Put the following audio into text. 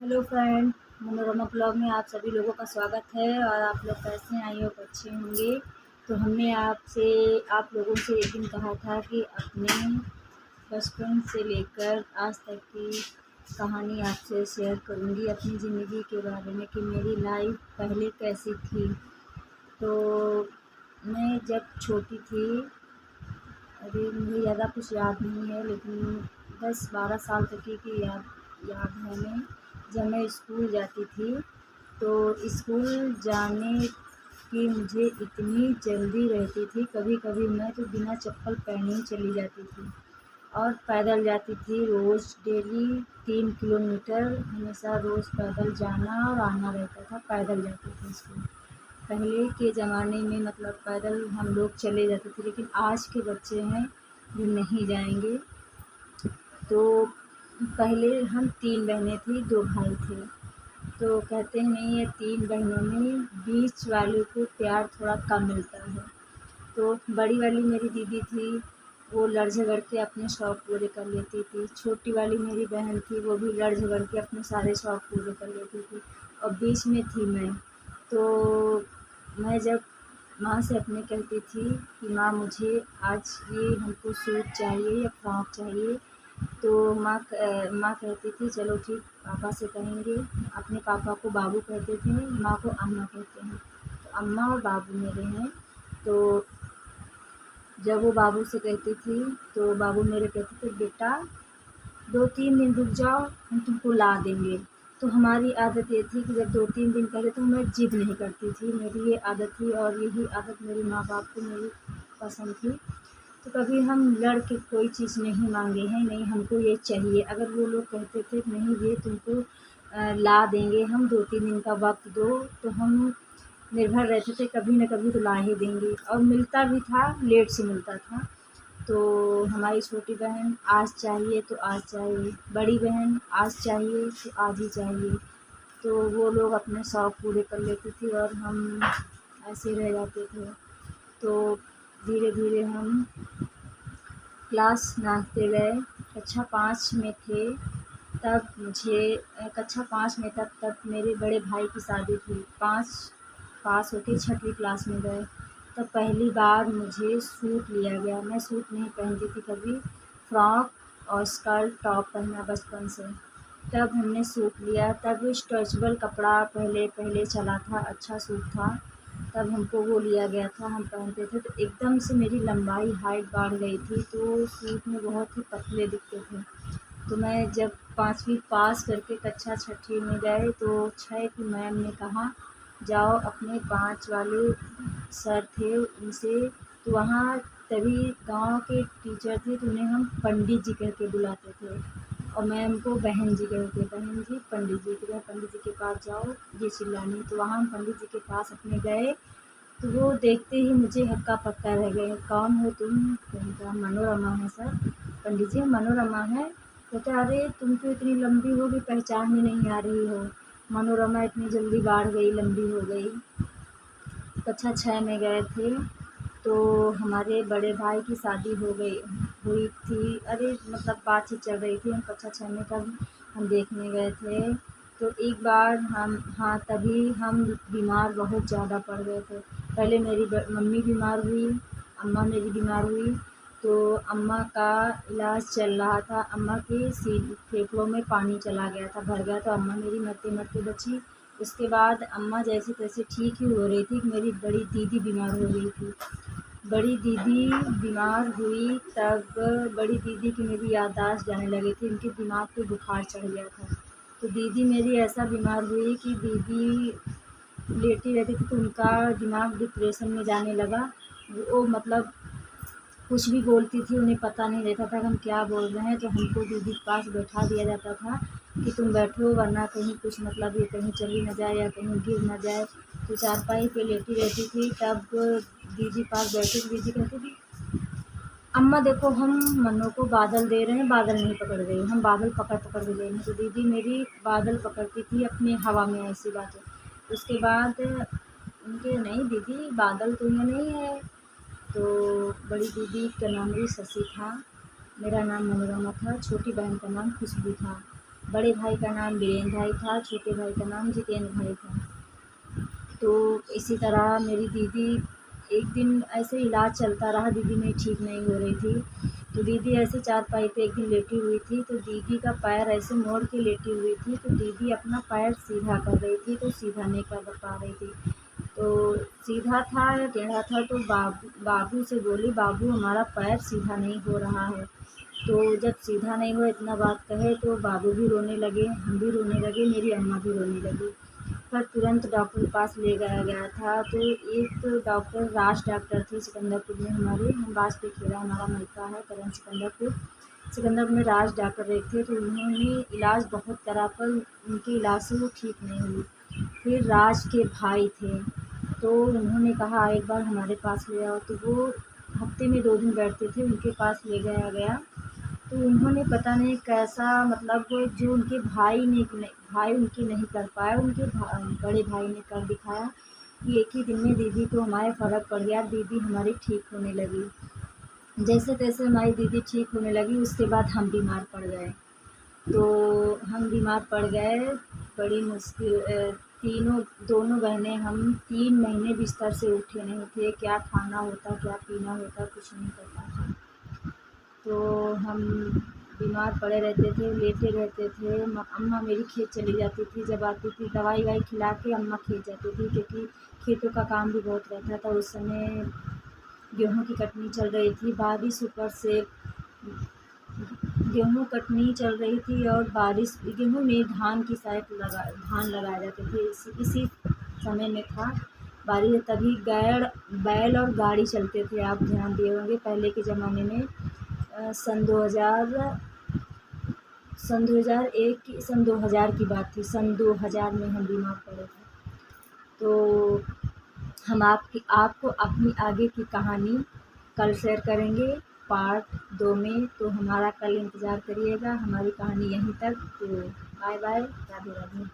Hello friend, Manorama blog में आप सभी लोगों का स्वागत है। और आप लोग कैसे हैं? आई होप अच्छे होंगे। तो हमने आप लोगों से एक दिन कहा था कि अपने बचपन से लेकर आज तक की कहानी आपसे शेयर करूंगी, अपनी ज़िंदगी के बारे में कि मेरी लाइफ पहले कैसी थी। तो मैं जब छोटी थी, अभी मुझे ज़्यादा कुछ याद नहीं है, लेकिन 10-12 साल तक की याद याद है मैं। जब मैं स्कूल जाती थी तो स्कूल जाने की मुझे इतनी जल्दी रहती थी, कभी कभी मैं तो बिना चप्पल पहने ही चली जाती थी। और पैदल जाती थी रोज़, डेली 3 किलोमीटर हमेशा रोज़ पैदल जाना और आना रहता था। पैदल जाती थी स्कूल। पहले के ज़माने में मतलब पैदल हम लोग चले जाते थे, लेकिन आज के बच्चे हैं जो नहीं जाएंगे। तो पहले हम 3 बहनें थी, 2 भाई थे। तो कहते हैं नहीं, ये 3 बहनों में बीच वाले को प्यार थोड़ा कम मिलता है। तो बड़ी वाली मेरी दीदी थी, वो लड़ झगड़ के अपने शौक़ पूरे कर लेती थी। छोटी वाली मेरी बहन थी, वो भी लड़ झगड़ के अपने सारे शौक़ पूरे कर लेती थी। और बीच में थी मैं। तो मैं जब माँ से अपने कहती थी कि माँ मुझे आज ये हमको सूट चाहिए या फ्रॉक चाहिए, तो माँ कहती थी चलो ठीक, पापा से कहेंगे। अपने पापा को बाबू कहते थे, माँ को अम्मा कहते हैं। तो अम्मा और बाबू मेरे हैं। तो जब वो बाबू से कहती थी तो बाबू मेरे कहते थे बेटा 2-3 दिन रुक जाओ, हम तुमको ला देंगे। तो हमारी आदत ये थी कि जब 2-3 दिन पहले, तो मैं ज़िद नहीं करती थी, मेरी ये आदत थी और यही आदत मेरे माँ बाप को मेरी पसंद थी। तो कभी हम लड़ के कोई चीज़ नहीं मांगे हैं, नहीं हमको ये चाहिए। अगर वो लोग कहते थे नहीं ये तुमको ला देंगे हम, 2-3 दिन का वक्त दो, तो हम निर्भर रहते थे कभी न कभी तो ला ही देंगे। और मिलता भी था, लेट से मिलता था। तो हमारी छोटी बहन आज चाहिए तो आज चाहिए, बड़ी बहन आज चाहिए तो आज ही चाहिए। तो वो लोग अपने शौक़ पूरे कर लेती थी और हम ऐसे रह जाते थे। तो धीरे धीरे हम क्लास नापते गए। कक्षा 5 में थे तब मुझे कक्षा 5 में तब मेरे बड़े भाई की शादी थी। 5 पास होके 6वीं क्लास में गए, तब पहली बार मुझे सूट लिया गया। मैं सूट नहीं पहनती थी कभी, फ्रॉक और स्कर्ट टॉप पहना बचपन से। तब हमने सूट लिया, तब स्ट्रेचेबल कपड़ा पहले पहले चला था, अच्छा सूट था। तब हमको वो लिया गया था, हम पहनते थे। तो एकदम से मेरी लंबाई हाइट बढ़ गई थी, तो सूट में बहुत ही पतले दिखते थे। तो मैं जब 5वीं पास करके कक्षा 6ठी में गए तो 6 की मैम ने कहा जाओ अपने 5 वाले सर थे उनसे। तो वहाँ तभी गांव के टीचर थे, तो उन्हें हम पंडित जी कह के बुलाते थे। और मैम को बहन जी कह के, बहन जी पंडित जी, तो पंडित जी के पास जाओ ये चिल्लानी। तो वहाँ हम पंडित जी के पास अपने गए, तो वो देखते ही मुझे हक्का पक्का रह गए, कौन हो तुम? मैंने कहा मनोरमा है सर। पंडित जी मनोरमा है। कहते अरे तुम तो इतनी लंबी हो कि पहचान ही नहीं आ रही हो, मनोरमा इतनी जल्दी बढ़ गई, लंबी हो गई। कक्षा 6 में गए थे तो हमारे बड़े भाई की शादी हुई थी। अरे मतलब बातचीत चल रही थी, हम कक्षा 6 में तब हम देखने गए थे। तो एक बार हम, हाँ तभी हम बीमार बहुत ज़्यादा पड़ गए थे। पहले मेरी मम्मी बीमार हुई, अम्मा मेरी बीमार हुई। तो अम्मा का इलाज चल रहा था, अम्मा के फेफड़ों में पानी चला गया था, भर गया, तो अम्मा मेरी मरते मरते बची। उसके बाद अम्मा जैसे तैसे ठीक ही हो रही थी, मेरी बड़ी दीदी बीमार हो गई थी। बड़ी दीदी बीमार हुई तब बड़ी दीदी की मेरी याददाश्त जाने लगी थी, उनके दिमाग पे बुखार चढ़ गया था। तो दीदी मेरी ऐसा बीमार हुई कि दीदी लेटी रहती थी, तो उनका दिमाग डिप्रेशन में जाने लगा। वो मतलब कुछ भी बोलती थी, उन्हें पता नहीं रहता था कि हम क्या बोल रहे हैं। तो हमको दीदी के पास बैठा दिया जाता था कि तुम बैठो, वरना कहीं कुछ मतलब ये कहीं चली न जाए या कहीं गिर न जाए। तो चारपाई पे लेटी रहती थी, तब दीदी पास बैठी थी, दीदी कहती थी अम्मा देखो हम मन्नू को बादल दे रहे हैं, बादल नहीं पकड़ रही, हम बादल पकड़ पकड़ के दे रहे हैं। तो दीदी मेरी बादल पकड़ती थी अपनी हवा में, ऐसी बात है। उसके बाद उनके नहीं दीदी बादल तो ये नहीं है। तो बड़ी दीदी का नाम भी शशि था, मेरा नाम मनोरमा था, छोटी बहन का नाम खुशबू था। बड़े भाई का नाम वीरेंद्र भाई था, छोटे भाई का नाम जितेंद्र भाई था। तो इसी तरह मेरी दीदी एक दिन ऐसे इलाज चलता रहा, दीदी मेरी ठीक नहीं हो रही थी। तो दीदी ऐसे चारपाई पे एक दिन लेटी हुई थी, तो दीदी का पैर ऐसे मोड़ के लेटी हुई थी, तो दीदी अपना पैर सीधा कर रही थी, तो सीधा नहीं कर पा रही थी। तो सीधा था या टेढ़ा था, तो बाबू से बोली, बाबू हमारा पैर सीधा नहीं हो रहा है। तो जब सीधा नहीं हुआ इतना बात कहे, तो बाबू भी रोने लगे, हम भी रोने लगे, मेरी अम्मा भी रोने लगी। पर तुरंत डॉक्टर के पास ले गया गया था। तो एक डॉक्टर राज डॉक्टर थे सिकंदरपुर में हमारे, हम राज पे खेड़ा हमारा मलका है करण सिकंदरपुर। सिकंदरपुर में राज डॉक्टर एक थे, तो उन्होंने इलाज बहुत करा पर उनके इलाज से वो ठीक नहीं हुई। फिर राज के भाई थे, तो उन्होंने कहा एक बार हमारे पास ले आओ। तो वो हफ्ते में 2 दिन बैठते थे, उनके पास ले गया गया। तो उन्होंने पता नहीं कैसा, मतलब जो उनके भाई उनके नहीं कर पाए, उनके बड़े भाई ने कर दिखाया कि एक ही दिन में दीदी को हमारे फ़र्क पड़ गया, दीदी हमारी ठीक होने लगी। जैसे तैसे हमारी दीदी ठीक होने लगी, उसके बाद हम बीमार पड़ गए। तो हम बीमार पड़ गए, बड़ी मुश्किल तीनों दोनों बहनें हम 3 महीने बिस्तर से उठे नहीं थे, क्या खाना होता क्या पीना होता कुछ नहीं पता था। तो हम बीमार पड़े रहते थे, लेटे रहते थे। अम्मा मेरी खेत चली जाती थी, जब आती थी दवाई ववाई खिला के अम्मा खेत जाती थी, क्योंकि खेतों का काम भी बहुत रहता था। उस समय गेहूँ की कटनी चल रही थी, बारिश ऊपर से, गेहूँ कटनी चल रही थी और बारिश, गेहूँ में धान की साइड धान लगाए जाते थे, इसी समय में था बारिश। तभी बैल और गाड़ी चलते थे, आप ध्यान दिए होंगे पहले के ज़माने में। सन 2000 की बात थी, सन 2000 में हम बीमार पड़े थे। तो हम आपको अपनी आगे की कहानी कल शेयर करेंगे पार्ट 2 में। तो हमारा कल इंतज़ार करिएगा, हमारी कहानी यहीं तक। तो बाय बाय, राधे राधे।